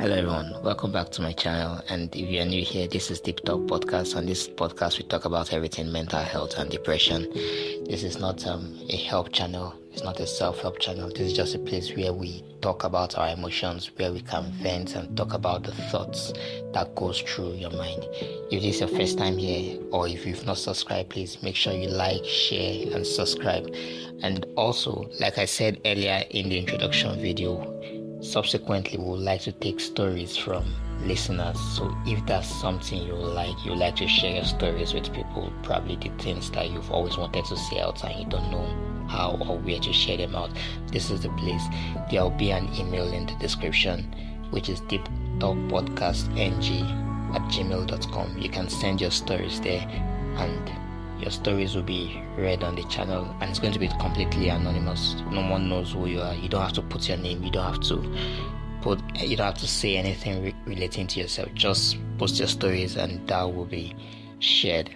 Hello everyone, welcome back to my channel. And if you're new here, this is Deep Talk Podcast. On this podcast, we talk about everything mental health and depression. This is not a help channel. It's not a self-help channel. This is just a place where we talk about our emotions, where we can vent and talk about the thoughts that goes through your mind. If this is your first time here, or if you've not subscribed, please make sure you like, share, and subscribe. And also, like I said earlier in the introduction video, subsequently, we would like to take stories from listeners. So if that's something you like to share your stories with people, probably the things that you've always wanted to say out and you don't know how or where to share them out, this is the place. There will be an email in the description, which is deeptalkpodcastng@gmail.com. You can send your stories there and your stories will be read on the channel, and it's going to be completely anonymous. No one knows who you are. You don't have to put your name. You don't have to say anything relating to yourself. Just post your stories and that will be shared.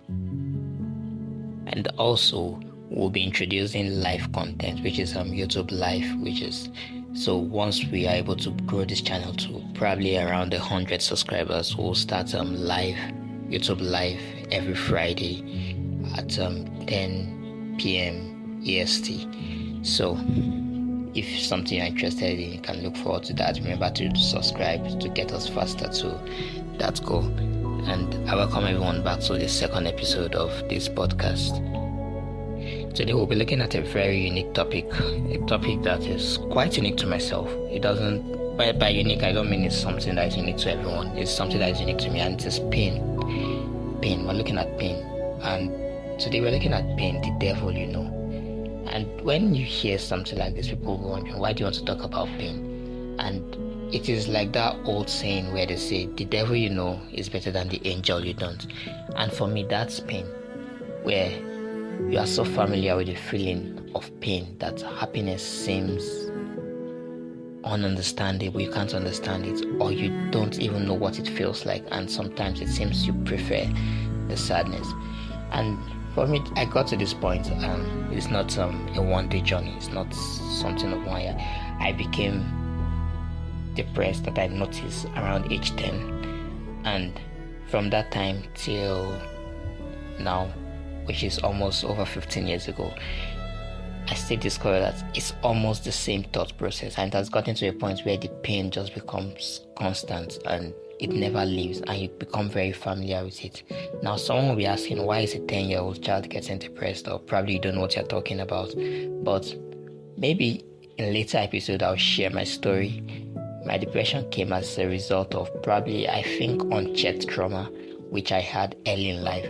And also, we'll be introducing live content, which is YouTube live, so once we are able to grow this channel to probably around 100 subscribers, we'll start YouTube live every Friday at 10 p.m. EST. So if something you're interested in, you can look forward to that. Remember to subscribe to get us faster to that goal. And I welcome everyone back to the second episode of this podcast. Today we'll be looking at a very unique topic, a topic that is quite unique to myself. It doesn't, by unique, I don't mean it's something that is unique to everyone. It's something that is unique to me, and it is pain. We're looking at pain, and today we're looking at pain, the devil, And when you hear something like this, people will wonder, why do you want to talk about pain? And it is like that old saying where they say, the devil is better than the angel you don't. And for me, that's pain, where you are so familiar with the feeling of pain that happiness seems ununderstandable. You can't understand it, or you don't even know what it feels like, and sometimes it seems you prefer the sadness. And for me, I got to this point, it's not a one-day journey. It's not something of 1 year. I became depressed that I noticed around age 10, and from that time till now, which is almost over 15 years ago, I still discovered that it's almost the same thought process, and it has gotten to a point where the pain just becomes constant and it never leaves, and you become very familiar with it. Now, someone will be asking, why is a 10-year-old child getting depressed? Or probably you don't know what you're talking about. But maybe in a later episode, I'll share my story. My depression came as a result of probably, I think, unchecked trauma, which I had early in life.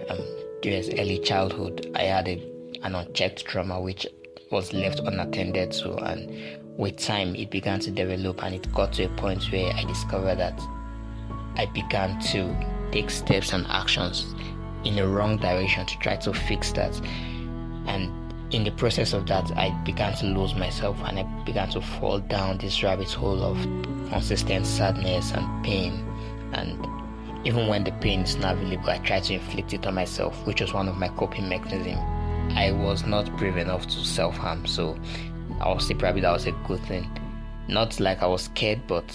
During early childhood, I had an unchecked trauma which was left unattended to, and with time, it began to develop, and it got to a point where I discovered that I began to take steps and actions in the wrong direction to try to fix that. And in the process of that, I began to lose myself, and I began to fall down this rabbit hole of consistent sadness and pain. And even when the pain is not available, I try to inflict it on myself, which was one of my coping mechanisms. I was not brave enough to self-harm, so I would say probably that was a good thing. Not like I was scared, but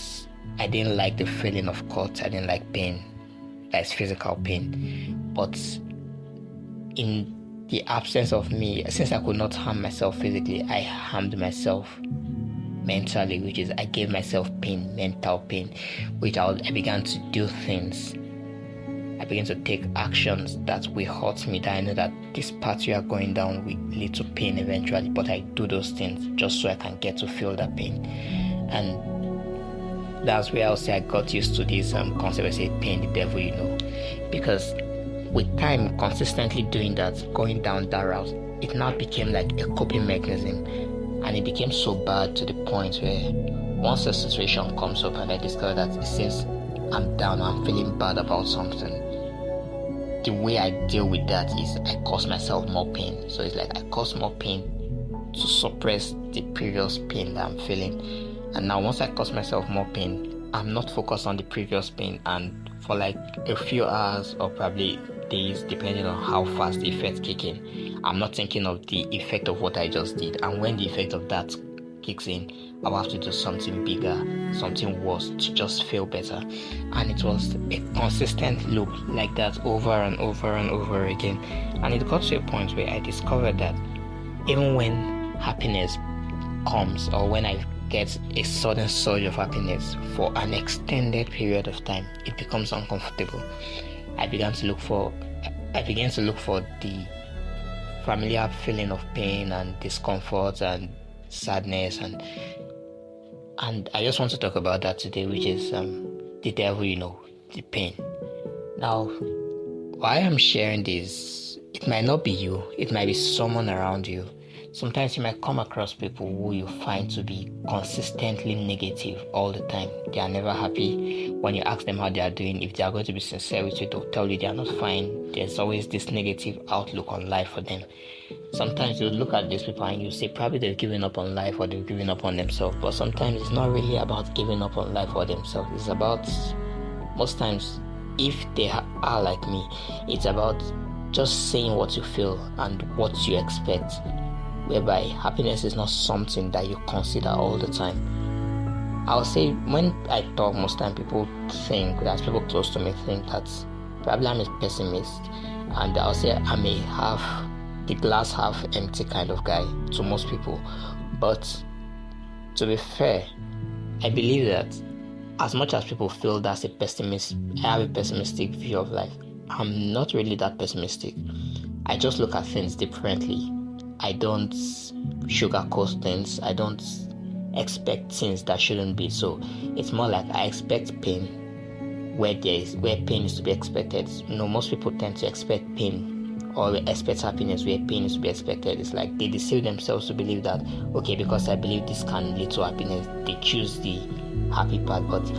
I didn't like the feeling of cut. I didn't like pain, that's physical pain. But in the absence of me, since I could not harm myself physically, I harmed myself mentally, which is I gave myself pain, mental pain, which I began to do things. I began to take actions that will hurt me, that I know that this path you are going down will lead to pain eventually, but I do those things just so I can get to feel that pain. And that's where I'll say I got used to this concept of saying pain, the devil, because with time, consistently doing that, going down that route, it now became like a coping mechanism, and it became so bad to the point where once a situation comes up and I discover that since I'm down, I'm feeling bad about something, the way I deal with that is I cause myself more pain. So it's like I cause more pain to suppress the previous pain that I'm feeling. And now once I cause myself more pain, I'm not focused on the previous pain, and for like a few hours or probably days, depending on how fast the effects kick in, I'm not thinking of the effect of what I just did. And when the effect of that kicks in, I'll have to do something bigger, something worse to just feel better. And it was a consistent loop like that over and over and over again. And it got to a point where I discovered that even when happiness comes, or when I get a sudden surge of happiness for an extended period of time, it becomes uncomfortable. I began to look for the familiar feeling of pain and discomfort and sadness, and I just want to talk about that today, which is the devil, the pain. Now, why I'm sharing this, it might not be you, it might be someone around you. Sometimes you might come across people who you find to be consistently negative all the time. They are never happy. When you ask them how they are doing, if they are going to be sincere with you, they'll tell you they are not fine. There's always this negative outlook on life for them. Sometimes you look at these people and you say probably they've given up on life or they've given up on themselves. But sometimes it's not really about giving up on life or themselves. It's about, most times, if they are like me, it's about just saying what you feel and what you expect, whereby happiness is not something that you consider all the time. I'll say when I talk, most time people close to me think that probably I'm a pessimist, and I'll say I'm a half the glass half empty kind of guy to most people. But to be fair, I believe that as much as people feel that's I have a pessimistic view of life, I'm not really that pessimistic. I just look at things differently. I don't sugarcoat things. I don't expect things that shouldn't be. So it's more like I expect pain where pain is to be expected. Most people tend to expect pain or expect happiness where pain is to be expected. It's like they deceive themselves to believe that, okay, because I believe this can lead to happiness, they choose the happy part. But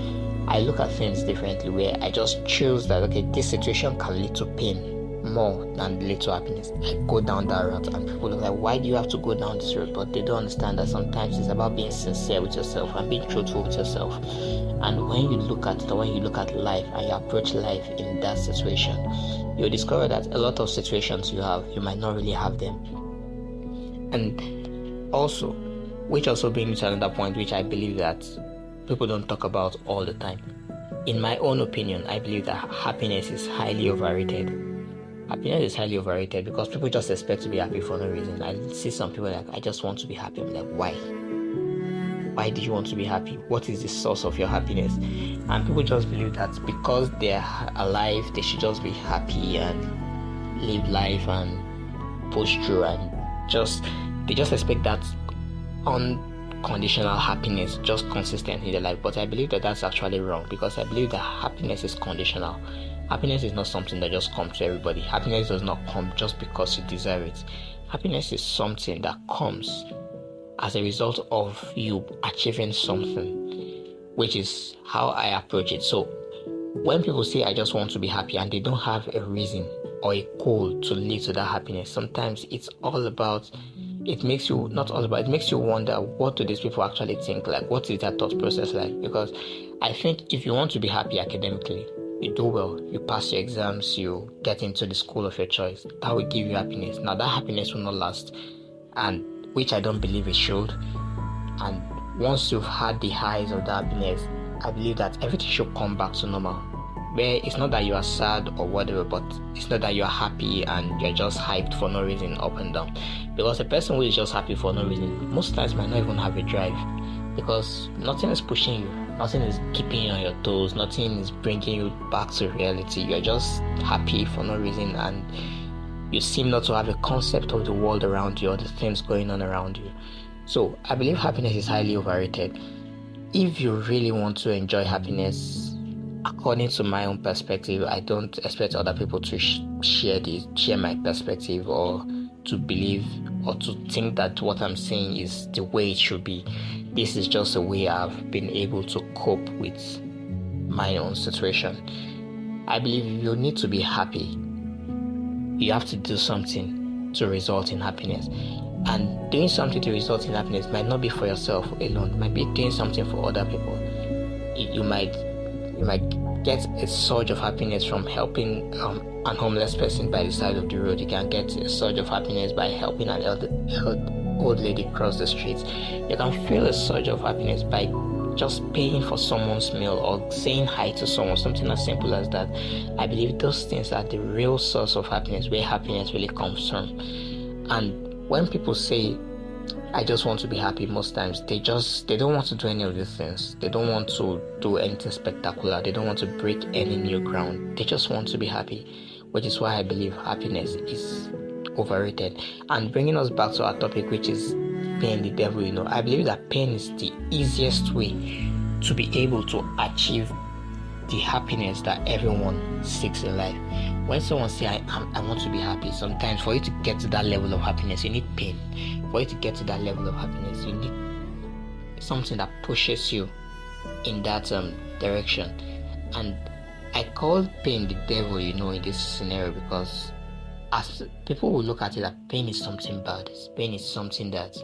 I look at things differently, where I just choose that, okay, this situation can lead to pain more than lead to happiness. I go down that route, and people look like, why do you have to go down this road? But they don't understand that sometimes it's about being sincere with yourself and being truthful with yourself. And when you look at life and you approach life in that situation, you'll discover that a lot of situations you might not really have them. And also, which also brings me to another point, which I believe that people don't talk about all the time. In my own opinion, I believe that happiness is highly overrated. Happiness is highly overrated because people just expect to be happy for no reason. I see some people like, I just want to be happy. I'm like, why? Why do you want to be happy? What is the source of your happiness? And people just believe that because they're alive, they should just be happy and live life and push through, and they just expect that unconditional happiness just consistent in their life. But I believe that that's actually wrong, because I believe that happiness is conditional. Happiness is not something that just comes to everybody. Happiness does not come just because you deserve it. Happiness is something that comes as a result of you achieving something, which is how I approach it. So when people say I just want to be happy and they don't have a reason or a goal to lead to that happiness, sometimes it makes you wonder, what do these people actually think? Like, what is their thought process like? Because I think if you want to be happy academically, you do well, you pass your exams, you get into the school of your choice, that will give you happiness. Now that happiness will not last, and which I don't believe it should. And once you've had the highs of that happiness, I believe that everything should come back to normal, where it's not that you are sad or whatever, but it's not that you are happy and you're just hyped for no reason up and down. Because a person who is just happy for no reason most times might not even have a drive, because nothing is pushing you, nothing is keeping you on your toes, nothing is bringing you back to reality. You're just happy for no reason, and you seem not to have a concept of the world around you or the things going on around you. So I believe happiness is highly overrated. If you really want to enjoy happiness, according to my own perspective, I don't expect other people to share my perspective, or to believe or to think that what I'm saying is the way it should be. This is just a way I've been able to cope with my own situation. I believe you need to be happy. You have to do something to result in happiness. And doing something to result in happiness might not be for yourself alone. It might be doing something for other people. You might get a surge of happiness from helping an homeless person by the side of the road. You can get a surge of happiness by helping an old lady cross the street, you can feel a surge of happiness by just paying for someone's meal or saying hi to someone, something as simple as that. I believe those things are the real source of happiness, where happiness really comes from. And when people say, I just want to be happy, most times they don't want to do any of these things. They don't want to do anything spectacular. They don't want to break any new ground. They just want to be happy, which is why I believe happiness is overrated. And bringing us back to our topic, which is pain, the devil, I believe that pain is the easiest way to be able to achieve the happiness that everyone seeks in life. When someone says, I want to be happy, sometimes for you to get to that level of happiness, you need pain. For you to get to that level of happiness, you need something that pushes you in that direction. And I call pain the devil, in this scenario, because as people will look at it, that pain is something bad. Pain is something that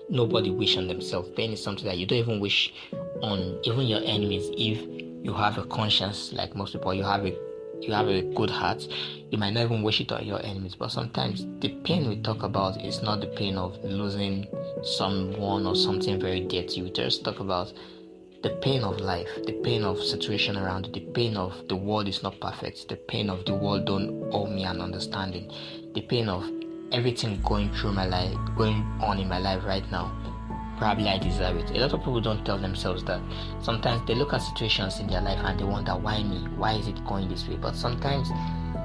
nobody wish on themselves. Pain is something that you don't even wish on even your enemies. If you have a conscience, like most people, you have a good heart, you might not even wish it on your enemies. But sometimes the pain we talk about is not the pain of losing someone or something very dear to you. We just talk about the pain of life, the pain of situation around you, the pain of the world is not perfect, the pain of the world don't owe me an understanding, the pain of everything going on in my life right now. Probably I deserve it. A lot of people don't tell themselves that. Sometimes they look at situations in their life and they wonder, why me? Why is it going this way? But sometimes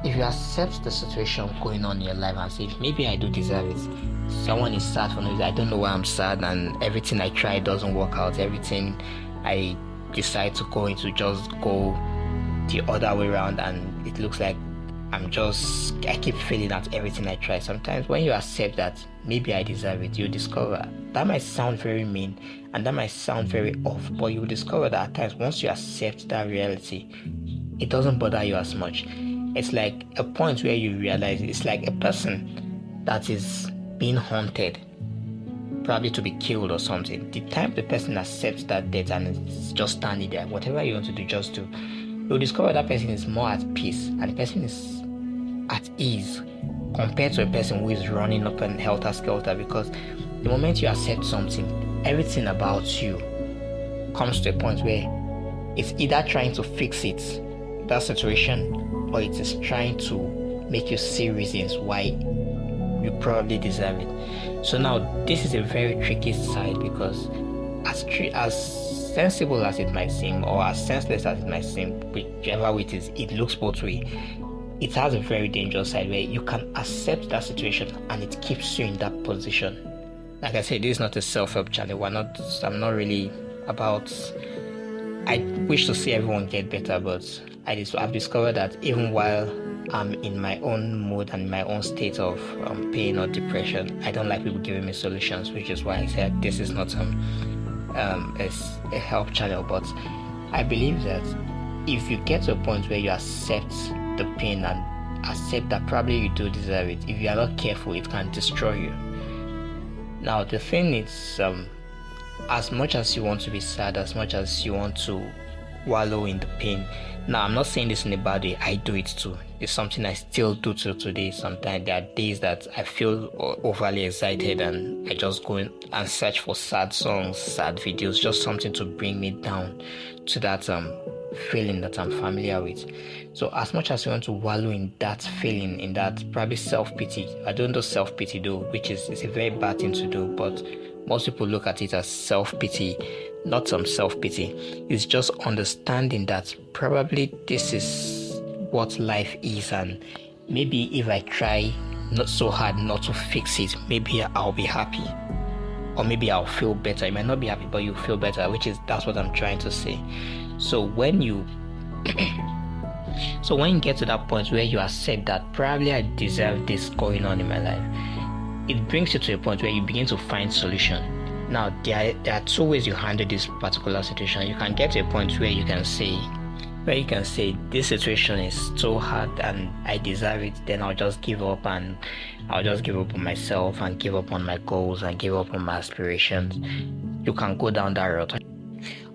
if you accept the situation going on in your life and say, maybe I do deserve it. Someone is sad for no reason. I don't know why I'm sad, and everything I try doesn't work out. Everything I decide to go into just go the other way around, and it looks like I keep failing at everything I try. Sometimes when you accept that maybe I deserve it, you discover that might sound very mean and that might sound very off, but you will discover that at times once you accept that reality, it doesn't bother you as much. It's like a point where you realize it's like a person that is being haunted, probably to be killed or something. The time the person accepts that death and is just standing there, whatever you want to do, just do, you'll discover that person is more at peace and the person is at ease compared to a person who is running up and helter-skelter, because the moment you accept something, everything about you comes to a point where it's either trying to fix it, that situation, or it is trying to make you see reasons why you probably deserve it. So now this is a very tricky side, because as sensible as it might seem, or as senseless as it might seem, whichever way it is, it looks both ways. It has a very dangerous side where you can accept that situation and it keeps you in that position. Like I said, this is not a self-help channel. I'm not really about, I wish to see everyone get better, but I've discovered that even while I'm in my own mood and my own state of pain or depression, I don't like people giving me solutions, which is why I said this is not a help channel. But I believe that if you get to a point where you accept the pain and accept that probably you do deserve it, if you are not careful, it can destroy you. Now the thing is, as much as you want to be sad, as much as you want to wallow in the pain, now I'm not saying this in a bad way, I do it too. It's something I still do till today. Sometimes there are days that I feel overly excited and I just go and search for sad songs, sad videos, just something to bring me down to that feeling that I'm familiar with. So as much as you want to wallow in that feeling, in that probably self-pity, I don't do self-pity though, which is a very bad thing to do, but most people look at it as self-pity. Not some self-pity. It's just understanding that probably this is what life is, and maybe if I try not so hard not to fix it, maybe I'll be happy, or maybe I'll feel better. You might not be happy, but you feel better, that's what I'm trying to say. So when you get to that point where you accept that probably I deserve this going on in my life, it brings you to a point where you begin to find solution. Now there are two ways you handle this particular situation. You can get to a point where you can say this situation is so hard and I deserve it, then I'll just give up, and I'll just give up on myself and give up on my goals and give up on my aspirations. You can go down that route.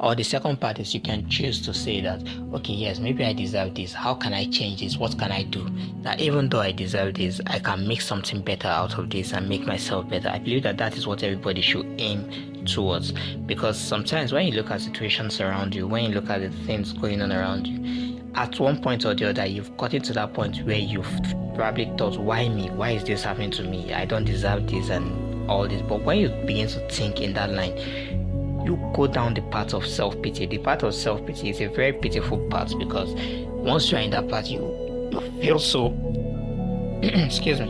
Or the second part is you can choose to say that, okay, yes, maybe I deserve this. How can I change this? What can I do? That even though I deserve this, I can make something better out of this and make myself better. I believe that is what everybody should aim towards, because sometimes when you look at situations around you, when you look at the things going on around you, at one point or the other, you've gotten to that point where you've probably thought, why me? Why is this happening to me? I don't deserve this and all this. But when you begin to think in that line, you go down the path of self-pity. The path of self-pity is a very pitiful path, because once you're in that path, you feel so excuse me,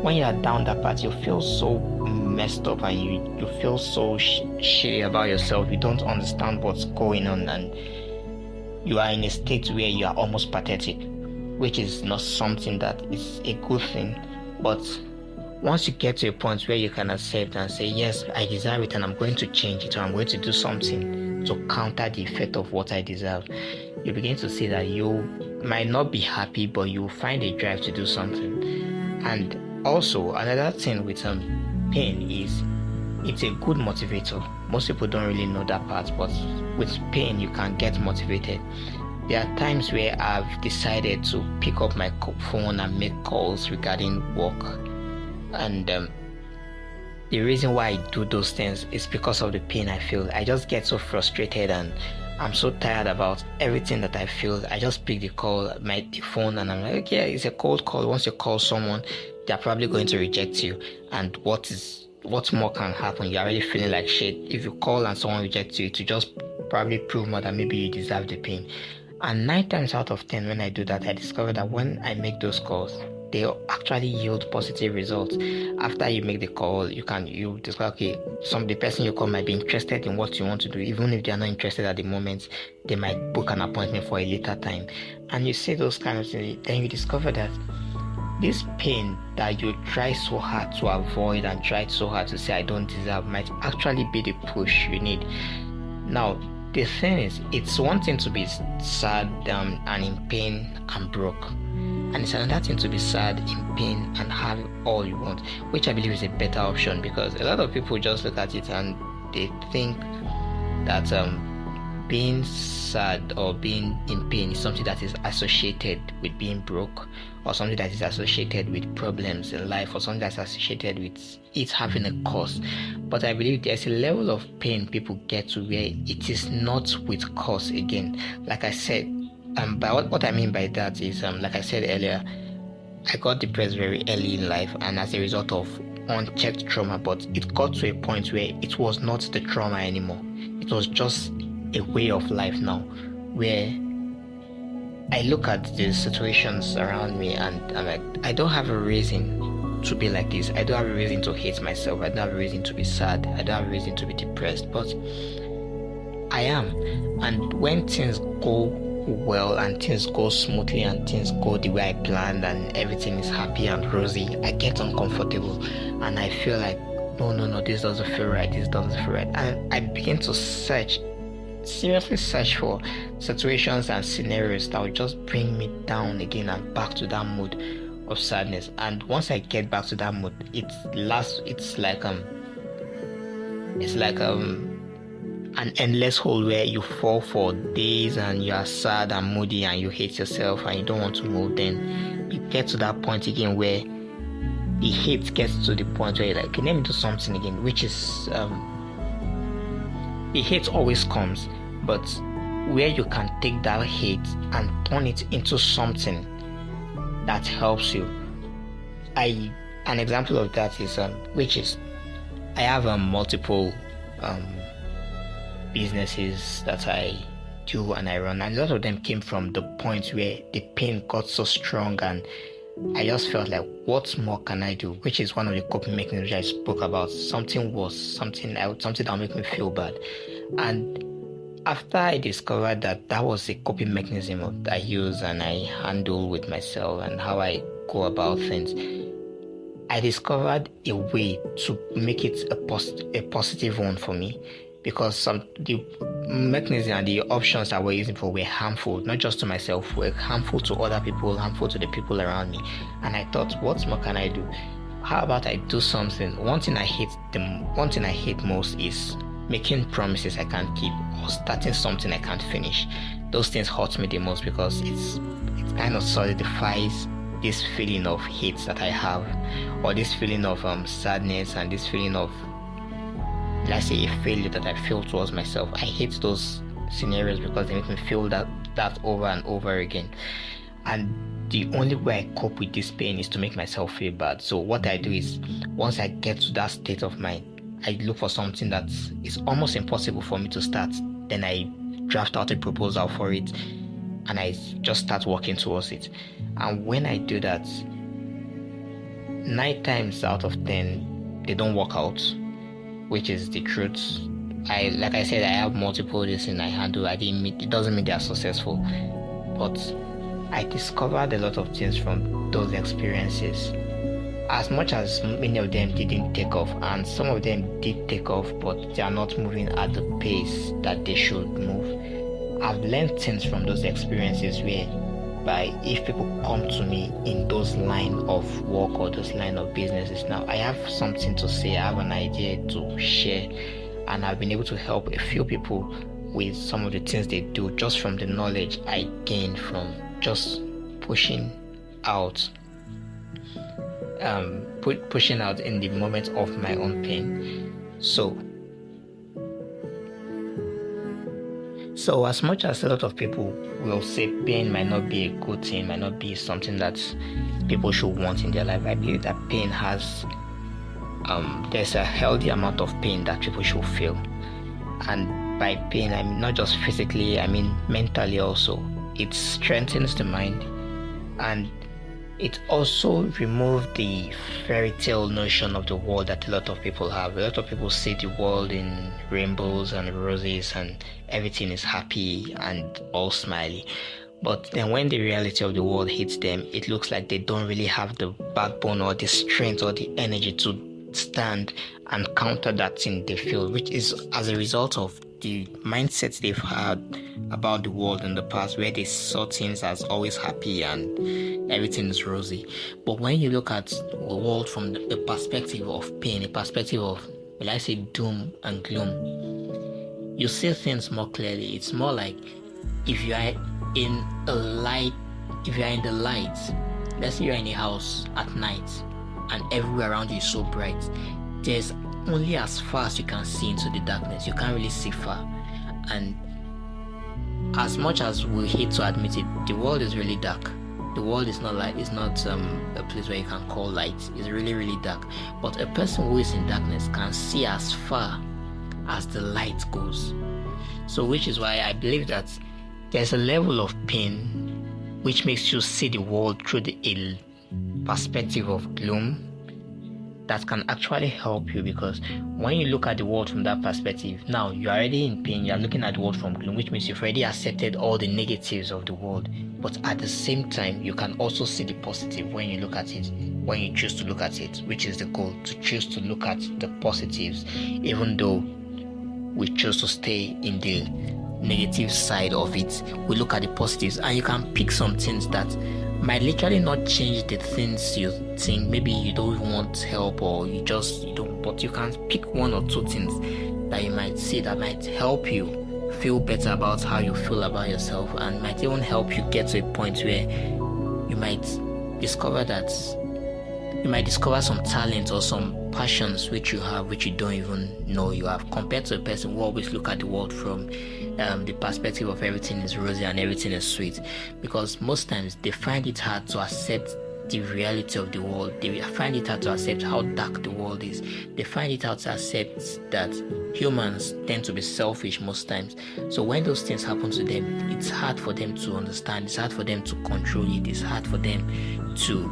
when you are down that path, you feel so messed up, and you feel so shitty about yourself. You don't understand what's going on, and you are in a state where you are almost pathetic, which is not something that is a good thing. But once you get to a point where you can accept and say, yes, I deserve it and I'm going to change it, or I'm going to do something to counter the effect of what I deserve, you begin to see that you might not be happy, but you find a drive to do something. And also, another thing with pain is it's a good motivator. Most people don't really know that part, but with pain, you can get motivated. There are times where I've decided to pick up my phone and make calls regarding work. And the reason why I do those things is because of the pain I feel. I just get so frustrated and I'm so tired about everything that I feel. I just pick the phone, and I'm like, okay, it's a cold call. Once you call someone, they're probably going to reject you. And what more can happen? You're already feeling like shit. If you call and someone rejects you, to just probably prove more that maybe you deserve the pain. And 9 times out of 10, when I do that, I discover that when I make those calls, they actually yield positive results. After you make the call, you discover, okay, the person you call might be interested in what you want to do. Even if they are not interested at the moment, they might book an appointment for a later time. And you say those kind of things, then you discover that this pain that you try so hard to avoid and try so hard to say I don't deserve might actually be the push you need. Now, the thing is, it's one thing to be sad and in pain and broke, and it's another thing to be sad, in pain, and have all you want, which I believe is a better option, because a lot of people just look at it and they think that being sad or being in pain is something that is associated with being broke, or something that is associated with problems in life, or something that's associated with it having a cause. But I believe there's a level of pain people get to where it is not with cause again. Like I said, but what I mean by that is, like I said earlier, I got depressed very early in life, and as a result of unchecked trauma. But it got to a point where it was not the trauma anymore. It was just a way of life now, where I look at the situations around me and I'm like, I don't have a reason to be like this. I don't have a reason to hate myself. I don't have a reason to be sad. I don't have a reason to be depressed. But I am. And when things go well and things go smoothly and things go the way I planned and everything is happy and rosy, I get uncomfortable and I feel like, no, this doesn't feel right. This doesn't feel right. And I begin to seriously search for situations and scenarios that will just bring me down again and back to that mood of sadness. And once I get back to that mood, it's like an endless hole where you fall for days and you are sad and moody and you hate yourself and you don't want to move. Then you get to that point again where the hate gets to the point where you're like, okay, let me do something again, which is the hate always comes, but where you can take that hate and turn it into something that helps you. An example of that is I have multiple businesses that I do and I run, and a lot of them came from the point where the pain got so strong and I just felt like, what more can I do? Which is one of the coping mechanisms which I spoke about. Something that will make me feel bad. And after I discovered that was a coping mechanism that I use and I handle with myself and how I go about things, I discovered a way to make it a positive one for me, because the mechanism and the options that we're using for were harmful, not just to myself, were harmful to other people, harmful to the people around me. And I thought, what more can I do? How about I do something? One thing I hate most is making promises I can't keep, or starting something I can't finish. Those things hurt me the most because it kind of solidifies this feeling of hate that I have, or this feeling of sadness, and this feeling of, let's say, a failure that I feel towards myself. I hate those scenarios because they make me feel that over and over again. And the only way I cope with this pain is to make myself feel bad. So what I do is, once I get to that state of mind, I look for something that is almost impossible for me to start. Then I draft out a proposal for it, and I just start working towards it. And when I do that, 9 times out of 10, they don't work out, which is the truth. Like I said, I have multiple things I handle. It doesn't mean they are successful, but I discovered a lot of things from those experiences. As much as many of them didn't take off, and some of them did take off, but they are not moving at the pace that they should move. I've learned things from those experiences whereby if people come to me in those line of work or those line of businesses, now I have something to say, I have an idea to share, and I've been able to help a few people with some of the things they do just from the knowledge I gained from just pushing out in the moment of my own pain. So as much as a lot of people will say pain might not be a good thing, might not be something that people should want in their life, I believe that pain has there's a healthy amount of pain that people should feel. And by pain, I mean not just physically, I mean mentally also. It strengthens the mind, and it also removes the fairy tale notion of the world that a lot of people have. A lot of people see the world in rainbows and roses and everything is happy and all smiley. But then when the reality of the world hits them, it looks like they don't really have the backbone or the strength or the energy to stand and counter that thing they feel, which is as a result of the mindset they've had about the world in the past, where they saw things as always happy and everything is rosy. But when you look at the world from the perspective of pain, a perspective of, will I say, doom and gloom, you see things more clearly. It's more like if you are in the light, let's say you're in a house at night and everywhere around you is so bright, there's only as far as you can see into the darkness. You can't really see far. And as much as we hate to admit it, the world is really dark. The world is not light. It's not a place where you can call light. It's really, really dark. But a person who is in darkness can see as far as the light goes. So which is why I believe that there's a level of pain which makes you see the world through a perspective of gloom that can actually help you, because when you look at the world from that perspective, now you're already in pain, you're looking at the world from gloom, which means you've already accepted all the negatives of the world. But at the same time, you can also see the positive when you look at it, when you choose to look at it, which is the goal, to choose to look at the positives, even though we choose to stay in the negative side of it. We look at the positives, and you can pick some things that might literally not change the things you think. Maybe you don't want help, or you don't, but you can pick 1 or 2 things that you might see that might help you feel better about how you feel about yourself, and might even help you get to a point where you might discover some talent or some passions which you have, which you don't even know you have, compared to a person who always look at the world from the perspective of everything is rosy and everything is sweet. Because most times they find it hard to accept the reality of the world. They find it hard to accept how dark the world is. They find it hard to accept that humans tend to be selfish most times. So when those things happen to them, it's hard for them to understand. It's hard for them to control it. It's hard for them to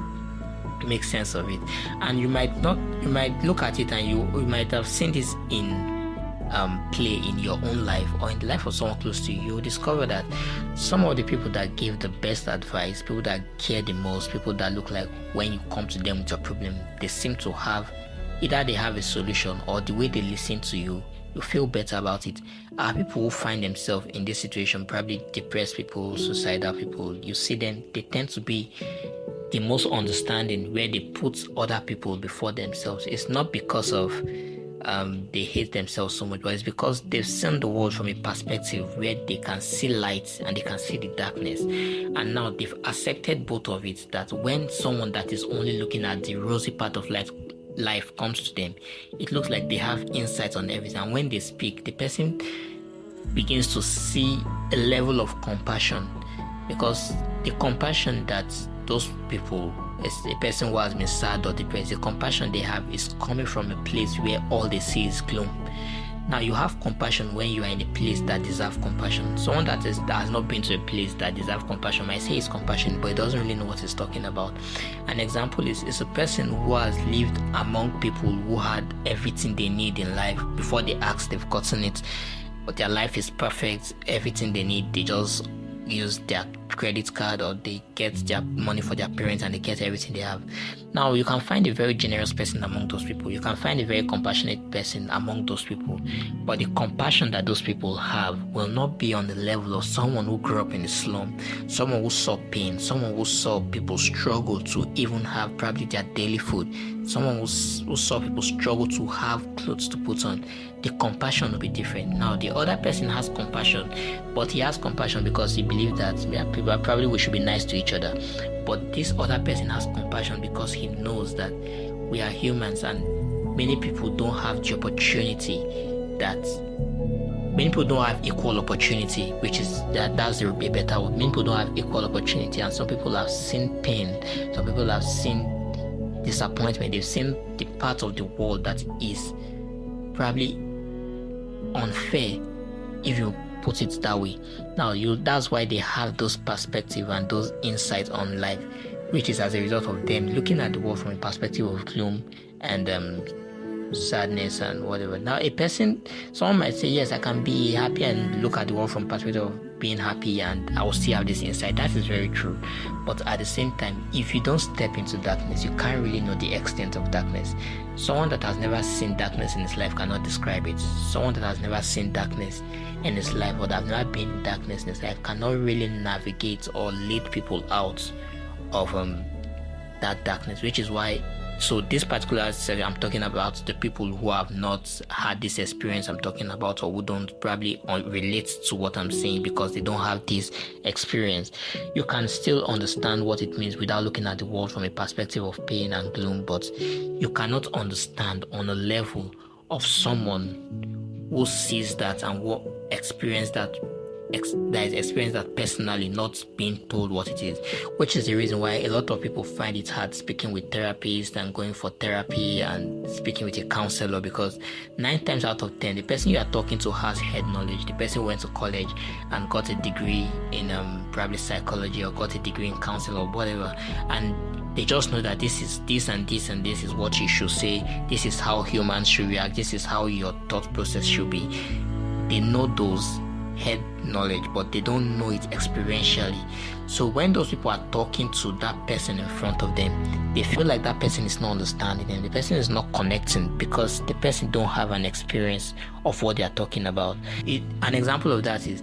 make sense of it. And you might look at it and you might have seen this in play in your own life or in the life of someone close to you. You'll discover that some of the people that give the best advice, people that care the most, people that look like when you come to them with your problem, they seem to have, either they have a solution, or the way they listen to you, you feel better about it, are people who find themselves in this situation, probably depressed people, suicidal people. You see them, they tend to be the most understanding, where they put other people before themselves. It's not because of they hate themselves so much, but it's because they've seen the world from a perspective where they can see light and they can see the darkness, and now they've accepted both of it, that when someone that is only looking at the rosy part of life comes to them, it looks like they have insights on everything, and when they speak, the person begins to see a level of compassion, because the compassion that those people, as a person who has been sad or depressed, the compassion they have is coming from a place where all they see is gloom. Now, you have compassion when you are in a place that deserves compassion. Someone that has not been to a place that deserves compassion might say he's compassionate, but he doesn't really know what he's talking about. An example is a person who has lived among people who had everything they need in life. Before they ask, they've gotten it. But their life is perfect, everything they need, they just use their credit card, or they get their money for their parents and they get everything they have. Now, you can find a very generous person among those people. You can find a very compassionate person among those people. But the compassion that those people have will not be on the level of someone who grew up in the slum, someone who saw pain, someone who saw people struggle to even have probably their daily food, someone who saw people struggle to have clothes to put on. The compassion will be different. Now, the other person has compassion, but he has compassion because he believes that probably we should be nice to each other. But this other person has compassion because he knows that we are humans, and many people don't have the opportunity that many people don't have equal opportunity, which is that's a better word. Many people don't have equal opportunity, and some people have seen pain, some people have seen disappointment, they've seen the part of the world that is probably unfair, if you put it that way. Now, that's why they have those perspectives and those insights on life, which is as a result of them looking at the world from a perspective of gloom and sadness and whatever. Now, someone might say, yes, I can be happy and look at the world from perspective of being happy and I will still have this insight. That is very true. But at the same time, if you don't step into darkness, you can't really know the extent of darkness. Someone that has never seen darkness in his life cannot describe it. Someone that has never seen darkness in his life, or that has never been in darkness in his life, cannot really navigate or lead people out of that darkness, which is why. So this particular series, I'm talking about the people who have not had this experience I'm talking about, or who don't probably relate to what I'm saying because they don't have this experience. You can still understand what it means without looking at the world from a perspective of pain and gloom, but you cannot understand on a level of someone who sees that and who experienced that personally, not being told what it is, which is the reason why a lot of people find it hard speaking with therapists and going for therapy and speaking with a counselor, because 9 times out of 10 the person you are talking to has head knowledge. The person went to college and got a degree in probably psychology, or got a degree in counseling or whatever, and they just know that this is this and this and this is what you should say, this is how humans should react, this is how your thought process should be. They know those head knowledge, but they don't know it experientially. So when those people are talking to that person in front of them, they feel like that person is not understanding them, the person is not connecting, because the person don't have an experience of what they are talking about. An example of that is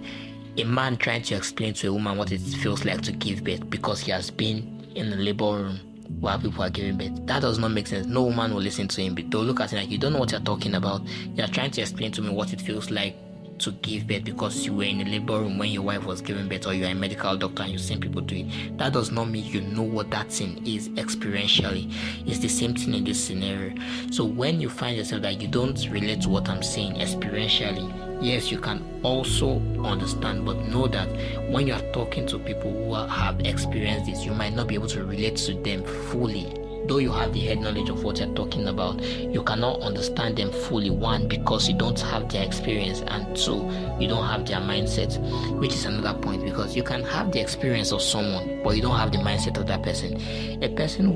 a man trying to explain to a woman what it feels like to give birth because he has been in the labor room while people are giving birth. That does not make sense. No woman will listen to him. They'll look at him like, you don't know what you're talking about. You're trying to explain to me what it feels like to give birth because you were in a labor room when your wife was giving birth, or you're a medical doctor and you've seen people do it. That does not mean you know what that thing is experientially. It's the same thing in this scenario. So when you find yourself that you don't relate to what I'm saying experientially, yes, you can also understand, but know that when you are talking to people who have experienced this, you might not be able to relate to them fully. Though you have the head knowledge of what you're talking about, you cannot understand them fully. 1, because you don't have their experience, and 2, you don't have their mindset, which is another point, because you can have the experience of someone, but you don't have the mindset of that person. A person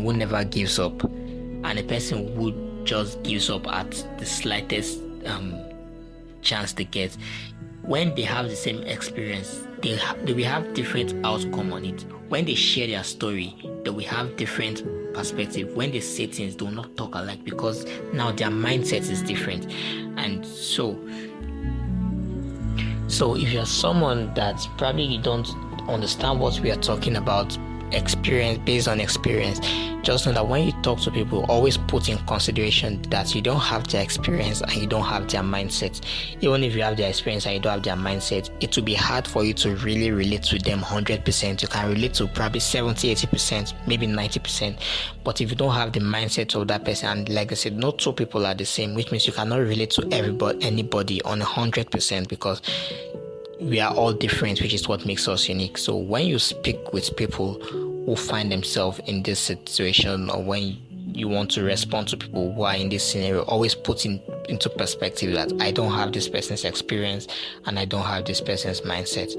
who never gives up, and a person who just gives up at the slightest chance they get, when they have the same experience, they will have different outcome on it. When they share their story, they will have different perspective. When they say things, they will not talk alike, because now their mindset is different. And so if you're someone that probably you don't understand what we are talking about experience, based on experience. Just know that when you talk to people, always put in consideration that you don't have their experience and you don't have their mindset. Even if you have their experience and you don't have their mindset, it will be hard for you to really relate to them 100%. You can relate to probably 70, 80%, maybe 90%. But if you don't have the mindset of that person, and like I said, no two people are the same, which means you cannot relate to anybody on 100%, because we are all different, which is what makes us unique. So when you speak with people who find themselves in this situation, or when you want to respond to people who are in this scenario, always put into perspective that I don't have this person's experience and I don't have this person's mindset.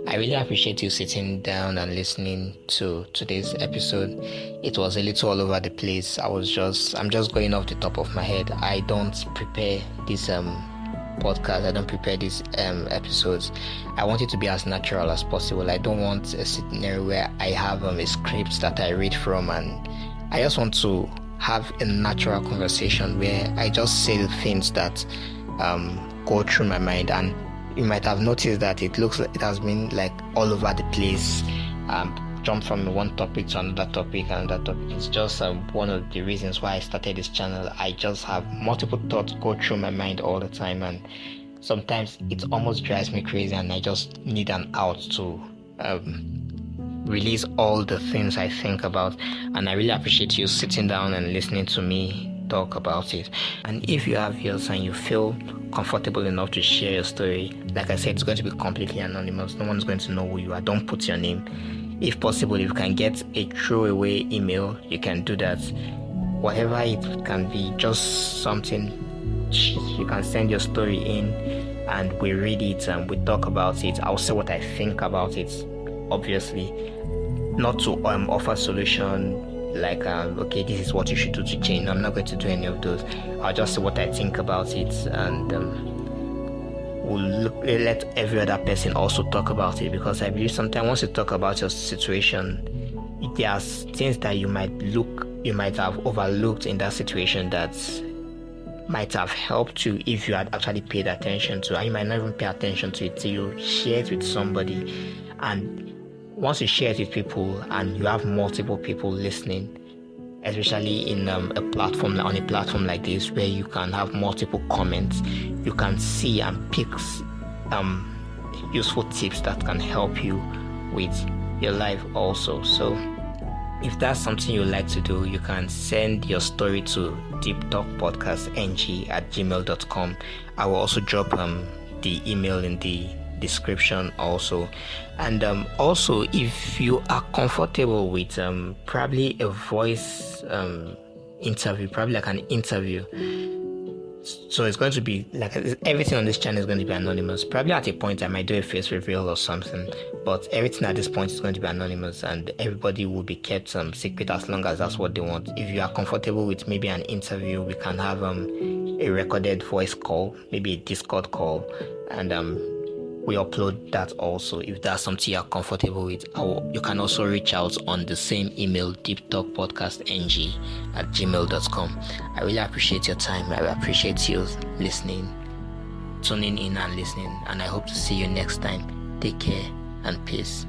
I really appreciate you sitting down and listening to today's episode. It was a little all over the place. I'm just going off the top of my head. I don't prepare this podcast. I don't prepare these episodes. I want it to be as natural as possible. I don't want a scenario where I have a script that I read from, and I just want to have a natural conversation where I just say the things that go through my mind. And you might have noticed that it looks like it has been like all over the place, jump from one topic to another topic. It's just one of the reasons why I started this channel. I just have multiple thoughts go through my mind all the time, and sometimes it almost drives me crazy, and I just need an out to release all the things I think about. And I really appreciate you sitting down and listening to me talk about it. And if you have yours and you feel comfortable enough to share your story, like I said, it's going to be completely anonymous. No one's going to know who you are. Don't put your name. If possible, if you can get a throwaway email, you can do that. Whatever it can be, just something you can send your story in, and we read it and we talk about it. I'll say what I think about it, obviously, not to offer solution like okay, this is what you should do to change. No, I'm not going to do any of those. I'll just say what I think about it, and we'll let every other person also talk about it, because I believe sometimes once you talk about your situation, there are things that you might have overlooked in that situation that might have helped you if you had actually paid attention to, and you might not even pay attention to it till you share it with somebody. And once you share it with people and you have multiple people listening, especially in on a platform like this, where you can have multiple comments, you can see and pick useful tips that can help you with your life also. So if that's something you like to do, you can send your story to deeptalkpodcastng@gmail.com. I will also drop the email in the description also. And also, if you are comfortable with probably a voice interview, probably like an interview, so it's going to be like everything on this channel is going to be anonymous. Probably at a point I might do a face reveal or something, but everything at this point is going to be anonymous, and everybody will be kept secret as long as that's what they want. If you are comfortable with maybe an interview, we can have a recorded voice call, maybe a Discord call, and we upload that also. If that's something you're comfortable with, you can also reach out on the same email, deeptalkpodcastng@gmail.com. I really appreciate your time. I appreciate you listening, tuning in and listening, and I hope to see you next time. Take care and peace.